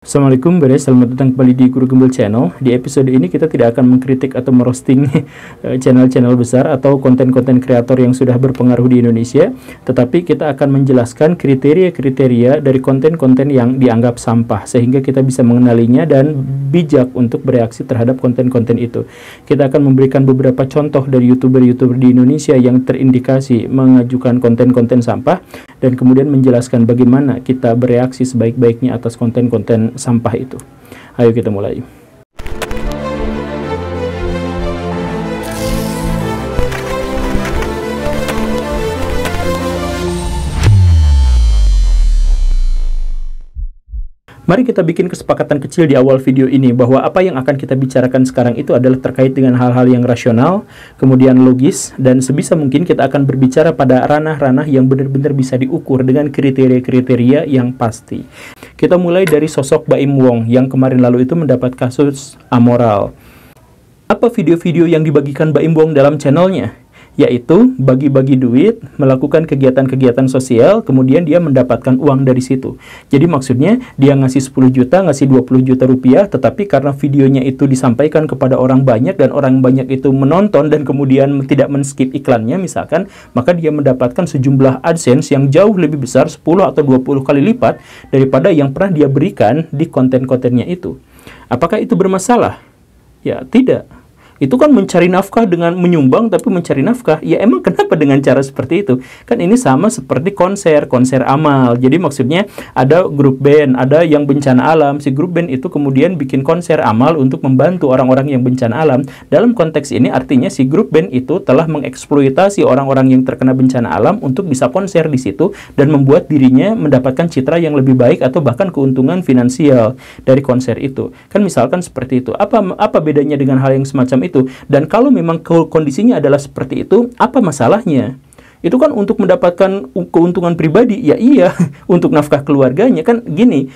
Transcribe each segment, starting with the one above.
Assalamualaikum, selamat datang kembali di Guru Gembel Channel. Di episode ini kita tidak akan mengkritik atau merosting channel-channel besar atau konten-konten kreator yang sudah berpengaruh di Indonesia, tetapi kita akan menjelaskan kriteria-kriteria dari konten-konten yang dianggap sampah, sehingga kita bisa mengenalinya dan bijak untuk bereaksi terhadap konten-konten itu. Kita akan memberikan beberapa contoh dari YouTuber-YouTuber di Indonesia yang terindikasi mengajukan konten-konten sampah, dan kemudian menjelaskan bagaimana kita bereaksi sebaik-baiknya atas konten-konten sampah itu. Ayo kita mulai. Mari kita bikin kesepakatan kecil di awal video ini bahwa apa yang akan kita bicarakan sekarang itu adalah terkait dengan hal-hal yang rasional, kemudian logis, dan sebisa mungkin kita akan berbicara pada ranah-ranah yang benar-benar bisa diukur dengan kriteria-kriteria yang pasti. Kita mulai dari sosok Baim Wong yang kemarin lalu itu mendapat kasus amoral. Apa video-video yang dibagikan Baim Wong dalam channelnya? Yaitu bagi-bagi duit, melakukan kegiatan-kegiatan sosial, kemudian dia mendapatkan uang dari situ. Jadi maksudnya dia ngasih 10 juta, ngasih 20 juta rupiah, tetapi karena videonya itu disampaikan kepada orang banyak dan orang banyak itu menonton dan kemudian tidak men-skip iklannya misalkan, maka dia mendapatkan sejumlah AdSense yang jauh lebih besar, 10 atau 20 kali lipat daripada yang pernah dia berikan di konten-kontennya itu. Apakah itu bermasalah? Ya, tidak. Itu kan mencari nafkah dengan menyumbang tapi mencari nafkah. Ya emang kenapa dengan cara seperti itu? Kan ini sama seperti konser amal. Jadi maksudnya ada grup band, ada yang bencana alam. Si grup band itu kemudian bikin konser amal untuk membantu orang-orang yang bencana alam. Dalam konteks ini artinya si grup band itu telah mengeksploitasi orang-orang yang terkena bencana alam untuk bisa konser di situ dan membuat dirinya mendapatkan citra yang lebih baik atau bahkan keuntungan finansial dari konser itu. Kan misalkan seperti itu. Apa bedanya dengan hal yang semacam itu? Dan kalau memang kondisinya adalah seperti itu, apa masalahnya? Itu kan untuk mendapatkan keuntungan pribadi, ya iya, untuk nafkah keluarganya. Kan gini,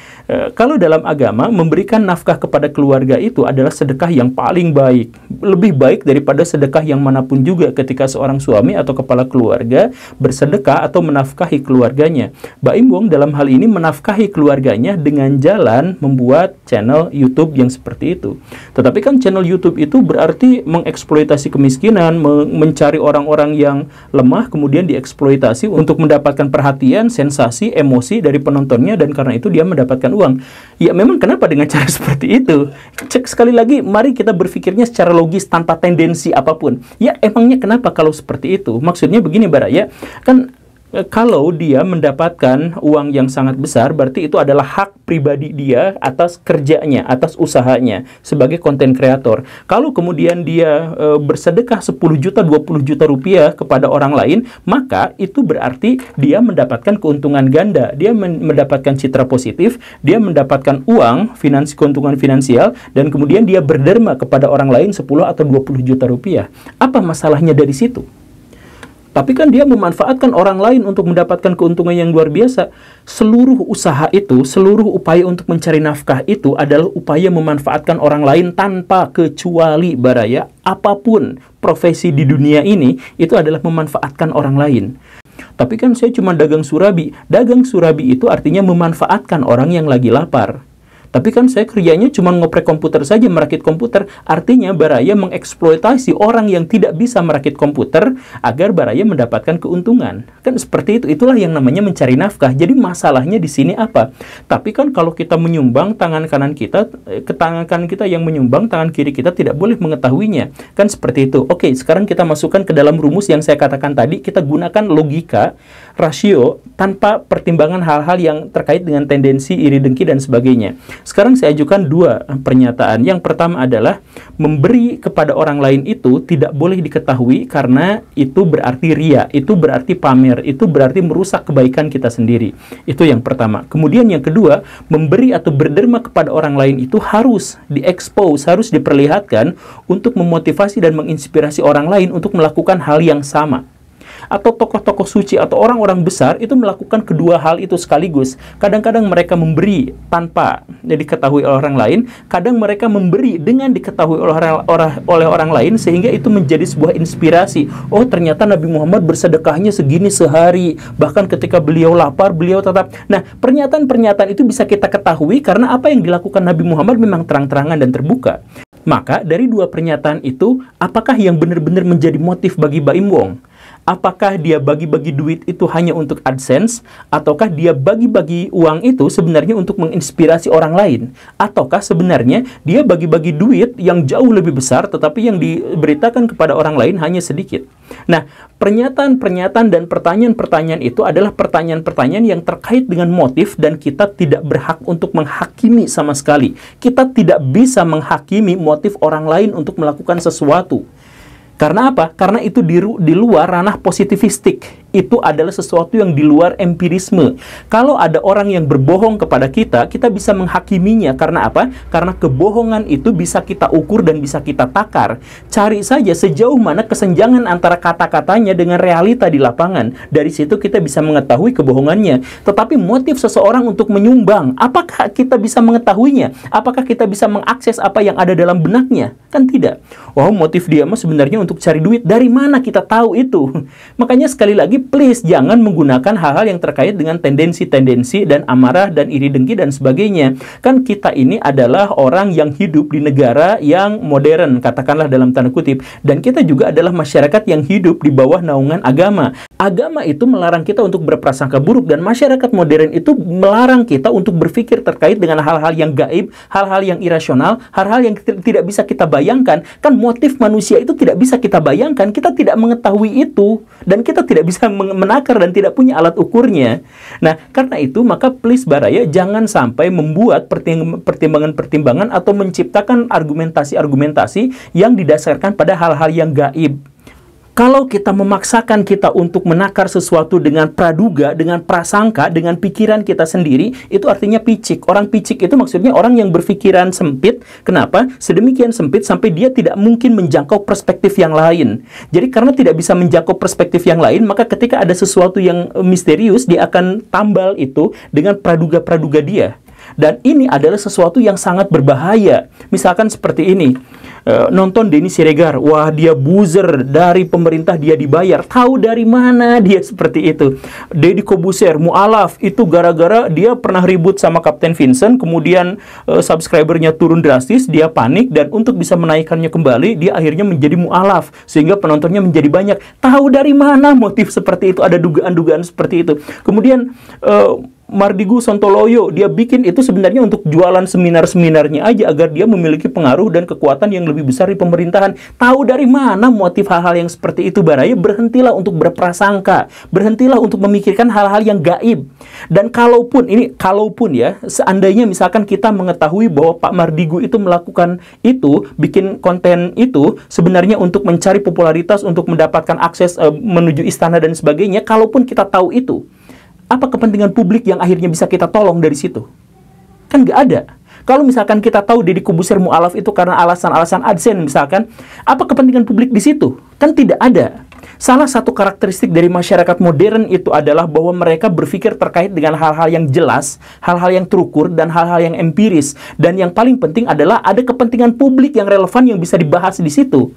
kalau dalam agama, memberikan nafkah kepada keluarga itu adalah sedekah yang paling baik. Lebih baik daripada sedekah yang manapun juga ketika seorang suami atau kepala keluarga bersedekah atau menafkahi keluarganya. Baim Wong dalam hal ini menafkahi keluarganya dengan jalan membuat channel YouTube yang seperti itu. Tetapi kan channel YouTube itu berarti mengeksploitasi kemiskinan, mencari orang-orang yang lemah, kemudian dieksploitasi untuk mendapatkan perhatian, sensasi, emosi dari penontonnya, dan karena itu dia mendapatkan uang. Ya memang kenapa dengan cara seperti itu? Sekali lagi, mari kita berpikirnya secara logis tanpa tendensi apapun. Ya emangnya kenapa kalau seperti itu? Maksudnya begini Baraya, kan kalau dia mendapatkan uang yang sangat besar, berarti itu adalah hak pribadi dia atas kerjanya, atas usahanya sebagai konten kreator. Kalau kemudian dia bersedekah 10 juta, 20 juta rupiah kepada orang lain, maka itu berarti dia mendapatkan keuntungan ganda. Dia mendapatkan citra positif, dia mendapatkan uang, keuntungan finansial, dan kemudian dia berderma kepada orang lain 10 atau 20 juta rupiah. Apa masalahnya dari situ? Tapi kan dia memanfaatkan orang lain untuk mendapatkan keuntungan yang luar biasa. Seluruh usaha itu, seluruh upaya untuk mencari nafkah itu adalah upaya memanfaatkan orang lain tanpa kecuali Baraya. Apapun profesi di dunia ini, itu adalah memanfaatkan orang lain. Tapi kan saya cuma dagang surabi. Dagang surabi itu artinya memanfaatkan orang yang lagi lapar. Tapi kan saya kerjanya cuma ngoprek komputer saja, merakit komputer. Artinya Baraya mengeksploitasi orang yang tidak bisa merakit komputer agar Baraya mendapatkan keuntungan. Kan seperti itu. Itulah yang namanya mencari nafkah. Jadi masalahnya di sini apa? Tapi kan kalau kita menyumbang tangan kanan kita, ke tangan kanan kita yang menyumbang, tangan kiri kita tidak boleh mengetahuinya. Kan seperti itu. Oke, sekarang kita masukkan ke dalam rumus yang saya katakan tadi. Kita gunakan logika, rasio, tanpa pertimbangan hal-hal yang terkait dengan tendensi, iri dengki, dan sebagainya. Sekarang saya ajukan dua pernyataan. Yang pertama adalah memberi kepada orang lain itu tidak boleh diketahui karena itu berarti ria, itu berarti pamer, itu berarti merusak kebaikan kita sendiri. Itu yang pertama. Kemudian yang kedua, memberi atau berderma kepada orang lain itu harus diekspos, harus diperlihatkan untuk memotivasi dan menginspirasi orang lain untuk melakukan hal yang sama. atau tokoh-tokoh suci atau orang-orang besar itu melakukan kedua hal itu sekaligus. Kadang-kadang mereka memberi tanpa diketahui oleh orang lain, kadang mereka memberi dengan diketahui oleh orang lain, sehingga itu menjadi sebuah inspirasi. Oh, ternyata Nabi Muhammad bersedekahnya segini sehari, bahkan ketika beliau lapar, beliau tetap. Nah, pernyataan-pernyataan itu bisa kita ketahui karena apa yang dilakukan Nabi Muhammad memang terang-terangan dan terbuka. Maka dari dua pernyataan itu, apakah yang benar-benar menjadi motif bagi Baim Wong? Apakah dia bagi-bagi duit itu hanya untuk AdSense? Ataukah dia bagi-bagi uang itu sebenarnya untuk menginspirasi orang lain? Ataukah sebenarnya dia bagi-bagi duit yang jauh lebih besar tetapi yang diberitakan kepada orang lain hanya sedikit? Nah, pernyataan-pernyataan dan pertanyaan-pertanyaan itu adalah pertanyaan-pertanyaan yang terkait dengan motif, dan kita tidak berhak untuk menghakimi sama sekali. Kita tidak bisa menghakimi motif orang lain untuk melakukan sesuatu. Karena apa? Karena itu di luar ranah positivistik. Itu adalah sesuatu yang di luar empirisme. Kalau ada orang yang berbohong kepada kita, kita bisa menghakiminya. Karena apa? Karena kebohongan itu bisa kita ukur dan bisa kita takar. Cari saja sejauh mana kesenjangan antara kata-katanya dengan realita di lapangan. Dari situ kita bisa mengetahui kebohongannya. Tetapi motif seseorang untuk menyumbang, apakah kita bisa mengetahuinya? Apakah kita bisa mengakses apa yang ada dalam benaknya? Kan tidak. Wow, motif dia mah sebenarnya untuk cari duit. Dari mana kita tahu itu? Makanya sekali lagi, please jangan menggunakan hal-hal yang terkait dengan tendensi-tendensi dan amarah dan iri dengki dan sebagainya. Kan kita ini adalah orang yang hidup di negara yang modern, katakanlah dalam tanda kutip. Dan kita juga adalah masyarakat yang hidup di bawah naungan agama. Agama itu melarang kita untuk berprasangka buruk, dan masyarakat modern itu melarang kita untuk berpikir terkait dengan hal-hal yang gaib, hal-hal yang irasional, hal-hal yang tidak bisa kita bayangkan. Kan motif manusia itu tidak bisa kita bayangkan, kita tidak mengetahui itu, dan kita tidak bisa menakar dan tidak punya alat ukurnya. Nah, karena itu maka please Baraya jangan sampai membuat pertimbangan-pertimbangan atau menciptakan argumentasi-argumentasi yang didasarkan pada hal-hal yang gaib. Kalau kita memaksakan kita untuk menakar sesuatu dengan praduga, dengan prasangka, dengan pikiran kita sendiri, itu artinya picik. Orang picik itu maksudnya orang yang berpikiran sempit. Kenapa? Sedemikian sempit sampai dia tidak mungkin menjangkau perspektif yang lain. Jadi karena tidak bisa menjangkau perspektif yang lain, maka ketika ada sesuatu yang misterius, dia akan tambal itu dengan praduga-praduga dia. Dan ini adalah sesuatu yang sangat berbahaya. Misalkan seperti ini, nonton Denny Siregar, wah dia buzzer, dari pemerintah dia dibayar. Tahu dari mana dia seperti itu? Deddy Kobuser, mualaf, itu gara-gara dia pernah ribut sama Kapten Vincent, kemudian subscribernya turun drastis, dia panik, dan untuk bisa menaikkannya kembali, dia akhirnya menjadi mualaf, sehingga penontonnya menjadi banyak. Tahu dari mana motif seperti itu? Ada dugaan-dugaan seperti itu. Kemudian Mardigu Sontoloyo, dia bikin itu sebenarnya untuk jualan seminar-seminarnya aja agar dia memiliki pengaruh dan kekuatan yang lebih besar di pemerintahan. Tahu dari mana motif hal-hal yang seperti itu, Baraya? Berhentilah untuk berprasangka, berhentilah untuk memikirkan hal-hal yang gaib. Dan kalaupun ya, seandainya misalkan kita mengetahui bahwa Pak Mardigu itu melakukan itu, bikin konten itu sebenarnya untuk mencari popularitas, untuk mendapatkan akses menuju istana dan sebagainya, kalaupun kita tahu itu, apa kepentingan publik yang akhirnya bisa kita tolong dari situ? Kan nggak ada. Kalau misalkan kita tahu Deddy Kobuser mualaf itu karena alasan-alasan AdSense misalkan, apa kepentingan publik di situ? Kan tidak ada. Salah satu karakteristik dari masyarakat modern itu adalah bahwa mereka berpikir terkait dengan hal-hal yang jelas, hal-hal yang terukur, dan hal-hal yang empiris. Dan yang paling penting adalah ada kepentingan publik yang relevan yang bisa dibahas di situ.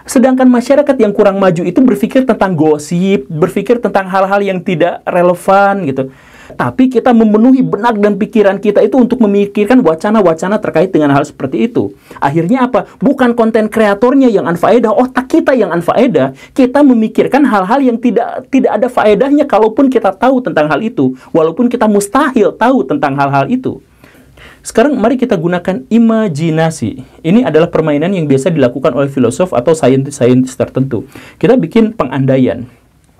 Sedangkan masyarakat yang kurang maju itu berpikir tentang gosip, berpikir tentang hal-hal yang tidak relevan gitu. Tapi kita memenuhi benak dan pikiran kita itu untuk memikirkan wacana-wacana terkait dengan hal seperti itu. Akhirnya apa? Bukan konten kreatornya yang unfaedah, otak kita yang unfaedah. Kita memikirkan hal-hal yang tidak ada faedahnya kalaupun kita tahu tentang hal itu. Walaupun kita mustahil tahu tentang hal-hal itu. Sekarang mari kita gunakan imajinasi. Ini adalah permainan yang biasa dilakukan oleh filosof atau saintis-saintis tertentu. Kita bikin pengandaian.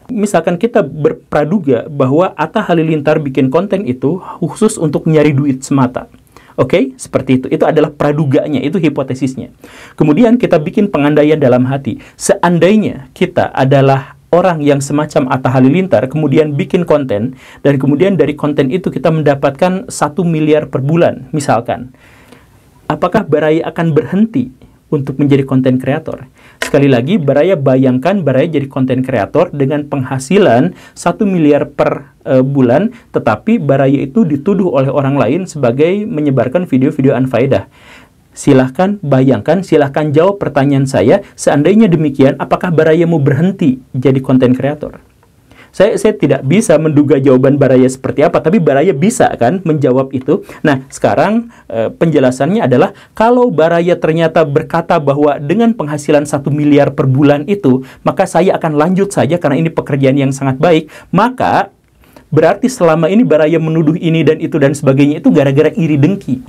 Misalkan kita berpraduga bahwa Atta Halilintar bikin konten itu khusus untuk nyari duit semata. Oke, seperti itu. Itu adalah praduganya, itu hipotesisnya. Kemudian kita bikin pengandaian dalam hati. Seandainya kita adalah orang yang semacam Atta Halilintar, kemudian bikin konten, dan kemudian dari konten itu kita mendapatkan 1 miliar per bulan, misalkan. Apakah Baraya akan berhenti untuk menjadi konten kreator. Sekali lagi, Baraya bayangkan Baraya jadi konten kreator dengan penghasilan 1 miliar per bulan, tetapi Baraya itu dituduh oleh orang lain sebagai menyebarkan video-video unfaedah. Silahkan bayangkan, silahkan jawab pertanyaan saya, seandainya demikian, apakah Baraya mau berhenti jadi konten kreator? Saya tidak bisa menduga jawaban Baraya seperti apa, tapi Baraya bisa kan menjawab itu. Nah, sekarang penjelasannya adalah kalau Baraya ternyata berkata bahwa dengan penghasilan 1 miliar per bulan itu, maka saya akan lanjut saja karena ini pekerjaan yang sangat baik, maka berarti selama ini Baraya menuduh ini dan itu dan sebagainya itu gara-gara iri dengki.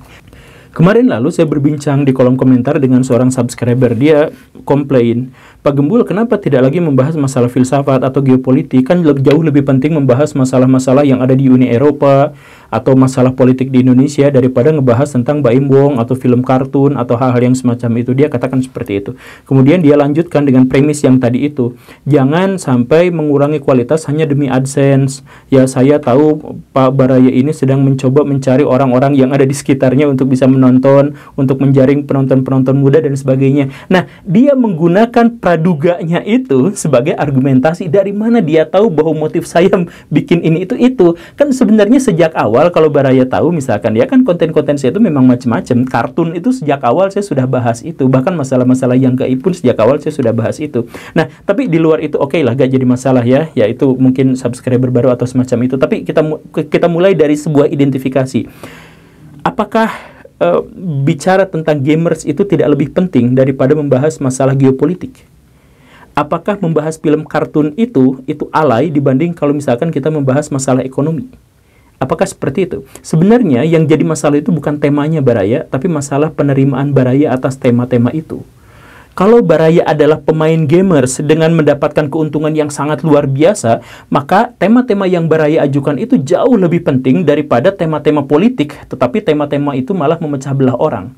Kemarin lalu saya berbincang di kolom komentar dengan seorang subscriber. Dia komplain, Pak Gembul kenapa tidak lagi membahas masalah filsafat atau geopolitik? Kan jauh lebih penting membahas masalah-masalah yang ada di Uni Eropa atau masalah politik di Indonesia daripada ngebahas tentang Baim Wong atau film kartun atau hal-hal yang semacam itu. Dia katakan seperti itu. Kemudian dia lanjutkan dengan premis yang tadi itu. Jangan sampai mengurangi kualitas hanya demi AdSense. Ya, saya tahu Pak Baraya ini sedang mencoba mencari orang-orang yang ada di sekitarnya untuk bisa menonton, untuk menjaring penonton-penonton muda dan sebagainya. Nah, dia menggunakan praduganya itu sebagai argumentasi. Dari mana dia tahu bahwa motif saya bikin ini itu? Kan sebenarnya sejak awal kalau Baraya tahu, misalkan ya kan konten-konten saya itu memang macam-macam. Kartun itu sejak awal saya sudah bahas itu. Bahkan masalah-masalah yang gaib pun sejak awal saya sudah bahas itu. Nah, tapi di luar itu oke lah, gak jadi masalah ya. Ya itu mungkin subscriber baru atau semacam itu. Tapi kita mulai dari sebuah identifikasi. Apakah bicara tentang gamers itu tidak lebih penting daripada membahas masalah geopolitik? Apakah membahas film kartun itu alay dibanding kalau misalkan kita membahas masalah ekonomi? Apakah seperti itu? Sebenarnya yang jadi masalah itu bukan temanya Baraya, tapi masalah penerimaan Baraya atas tema-tema itu. Kalau Baraya adalah pemain gamers dengan mendapatkan keuntungan yang sangat luar biasa, maka tema-tema yang Baraya ajukan itu jauh lebih penting daripada tema-tema politik, tetapi tema-tema itu malah memecah belah orang.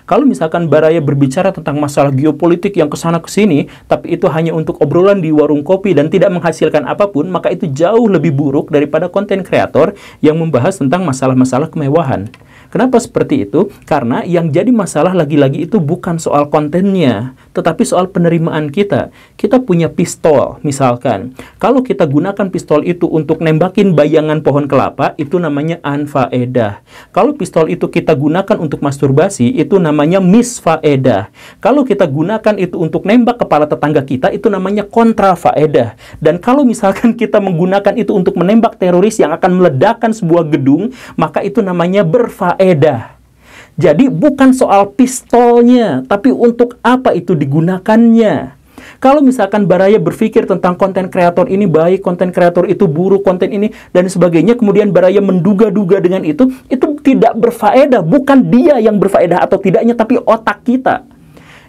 Kalau misalkan Baraya berbicara tentang masalah geopolitik yang kesana-kesini, tapi itu hanya untuk obrolan di warung kopi dan tidak menghasilkan apapun, maka itu jauh lebih buruk daripada konten kreator yang membahas tentang masalah-masalah kemewahan. Kenapa seperti itu? Karena yang jadi masalah lagi-lagi itu bukan soal kontennya, tetapi soal penerimaan kita. Kita punya pistol, misalkan. Kalau kita gunakan pistol itu untuk nembakin bayangan pohon kelapa, itu namanya anfaedah. Kalau pistol itu kita gunakan untuk masturbasi, itu namanya misfaedah. Kalau kita gunakan itu untuk nembak kepala tetangga kita, itu namanya kontrafaedah. Dan kalau misalkan kita menggunakan itu untuk menembak teroris yang akan meledakkan sebuah gedung, maka itu namanya berfaedah. Jadi bukan soal pistolnya, tapi untuk apa itu digunakannya. Kalau misalkan Baraya berpikir tentang konten kreator ini baik, konten kreator itu buruk, konten ini dan sebagainya, kemudian Baraya menduga-duga dengan itu tidak berfaedah. Bukan dia yang berfaedah atau tidaknya, tapi otak kita.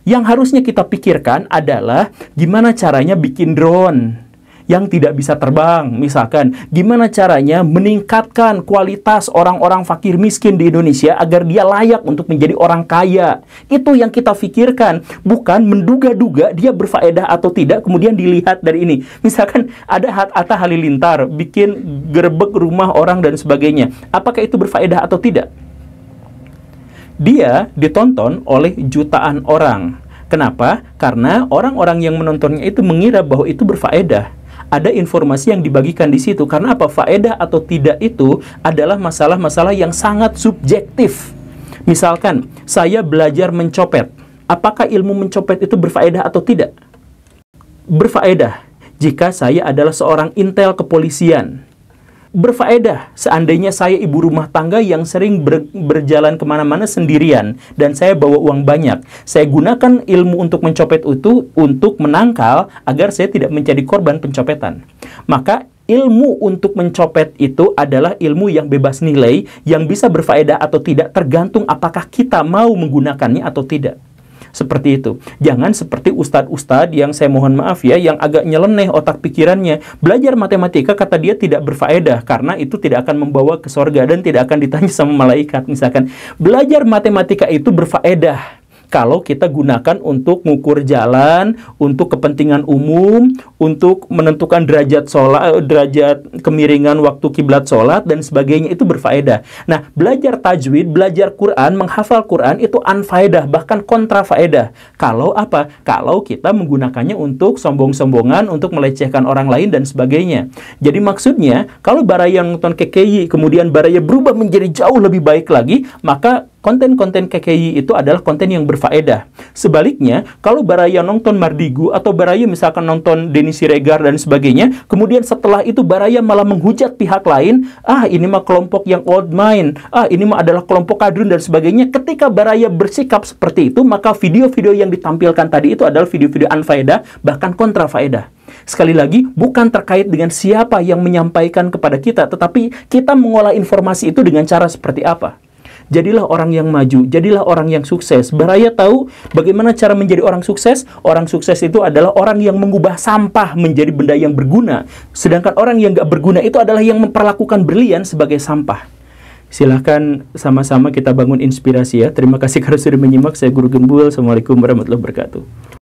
Yang harusnya kita pikirkan adalah gimana caranya bikin drone yang tidak bisa terbang, misalkan. Gimana caranya meningkatkan kualitas orang-orang fakir miskin di Indonesia agar dia layak untuk menjadi orang kaya. Itu yang kita pikirkan, bukan menduga-duga dia berfaedah atau tidak, kemudian dilihat dari ini. Misalkan ada Atta Halilintar bikin gerebek rumah orang dan sebagainya. Apakah itu berfaedah atau tidak? Dia ditonton oleh jutaan orang. Kenapa? Karena orang-orang yang menontonnya itu mengira bahwa itu berfaedah. Ada informasi yang dibagikan di situ. Karena apa? Faedah atau tidak itu adalah masalah-masalah yang sangat subjektif. Misalkan, saya belajar mencopet. Apakah ilmu mencopet itu berfaedah atau tidak? Berfaedah jika saya adalah seorang intel kepolisian. Berfaedah seandainya saya ibu rumah tangga yang sering berjalan kemana-mana sendirian dan saya bawa uang banyak. Saya gunakan ilmu untuk mencopet itu untuk menangkal agar saya tidak menjadi korban pencopetan. Maka ilmu untuk mencopet itu adalah ilmu yang bebas nilai, yang bisa berfaedah atau tidak tergantung apakah kita mau menggunakannya atau tidak. Seperti itu. Jangan seperti ustadz-ustadz yang saya mohon maaf ya, yang agak nyeleneh otak pikirannya. Belajar matematika kata dia tidak berfaedah karena itu tidak akan membawa ke sorga dan tidak akan ditanya sama malaikat. Misalkan, belajar matematika itu berfaedah kalau kita gunakan untuk mengukur jalan, untuk kepentingan umum, untuk menentukan derajat sholat, derajat kemiringan waktu kiblat sholat, dan sebagainya, itu berfaedah. Nah, belajar tajwid, belajar Quran, menghafal Quran, itu unfaedah, bahkan kontrafaedah. Kalau apa? Kalau kita menggunakannya untuk sombong-sombongan, untuk melecehkan orang lain, dan sebagainya. Jadi maksudnya, kalau Baraya nonton KKI, kemudian Baraya berubah menjadi jauh lebih baik lagi, maka konten-konten KKI itu adalah konten yang berfaedah. Sebaliknya, kalau Baraya nonton Mardigu, atau Baraya misalkan nonton Denny Siregar dan sebagainya, kemudian setelah itu Baraya malah menghujat pihak lain, ini mah kelompok yang old mind, ini mah adalah kelompok kadrun dan sebagainya. Ketika Baraya bersikap seperti itu, maka video-video yang ditampilkan tadi itu adalah video-video unfaedah, bahkan kontrafaedah. Sekali lagi, bukan terkait dengan siapa yang menyampaikan kepada kita, tetapi kita mengolah informasi itu dengan cara seperti apa. Jadilah orang yang maju, jadilah orang yang sukses. Baraya tahu bagaimana cara menjadi orang sukses. Orang sukses itu adalah orang yang mengubah sampah menjadi benda yang berguna. Sedangkan orang yang nggak berguna itu adalah yang memperlakukan berlian sebagai sampah. Silahkan sama-sama kita bangun inspirasi ya. Terima kasih karena sudah menyimak. Saya Guru Gembul. Assalamualaikum warahmatullahi wabarakatuh.